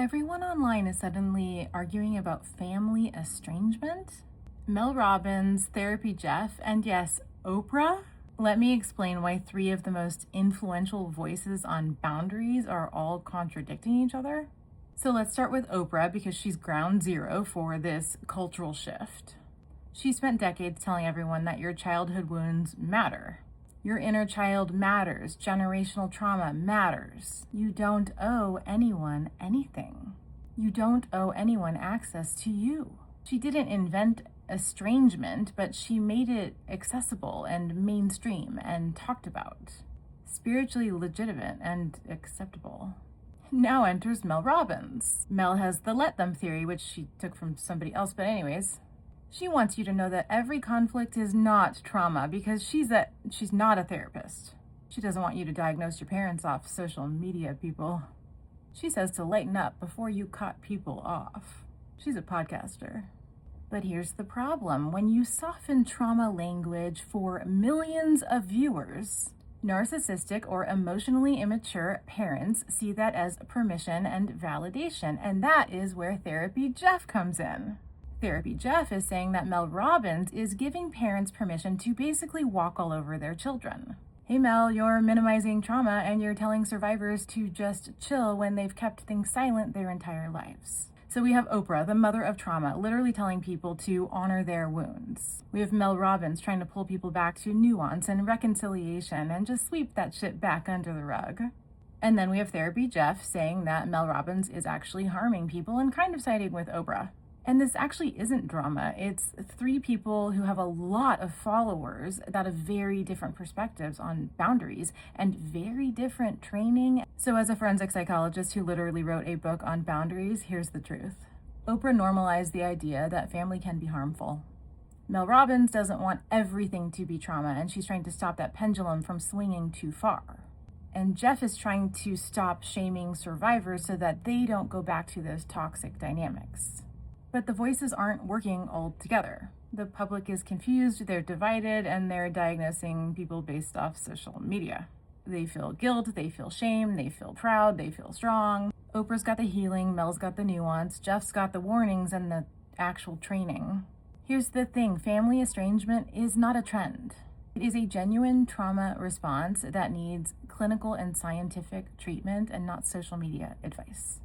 Everyone online is suddenly arguing about family estrangement. Mel Robbins, Therapy Jeff, and yes, Oprah. Let me explain why three of the most influential voices on boundaries are all contradicting each other. So let's start with Oprah because she's ground zero for this cultural shift. She spent decades telling everyone that your childhood wounds matter. Your inner child matters. Generational trauma matters. You don't owe anyone anything. You don't owe anyone access to you. She didn't invent estrangement, but she made it accessible and mainstream and talked about. Spiritually legitimate and acceptable. Now enters Mel Robbins. Mel has the let them theory, which she took from somebody else, but anyways. She wants you to know that every conflict is not trauma because she's not a therapist. She doesn't want you to diagnose your parents off social media, people. She says to lighten up before you cut people off. She's a podcaster. But here's the problem. When you soften trauma language for millions of viewers, narcissistic or emotionally immature parents see that as permission and validation, and that is where Therapy Jeff comes in. Therapy Jeff is saying that Mel Robbins is giving parents permission to basically walk all over their children. Hey Mel, you're minimizing trauma and you're telling survivors to just chill when they've kept things silent their entire lives. So we have Oprah, the mother of trauma, literally telling people to honor their wounds. We have Mel Robbins trying to pull people back to nuance and reconciliation and just sweep that shit back under the rug. And then we have Therapy Jeff saying that Mel Robbins is actually harming people and kind of siding with Oprah. And this actually isn't drama. It's three people who have a lot of followers that have very different perspectives on boundaries and very different training. So as a forensic psychologist who literally wrote a book on boundaries, here's the truth. Oprah normalized the idea that family can be harmful. Mel Robbins doesn't want everything to be trauma, and she's trying to stop that pendulum from swinging too far. And Jeff is trying to stop shaming survivors so that they don't go back to those toxic dynamics. But the voices aren't working all together. The public is confused, they're divided, and they're diagnosing people based off social media. They feel guilt, they feel shame, they feel proud, they feel strong. Oprah's got the healing, Mel's got the nuance, Jeff's got the warnings and the actual training. Here's the thing, family estrangement is not a trend. It is a genuine trauma response that needs clinical and scientific treatment and not social media advice.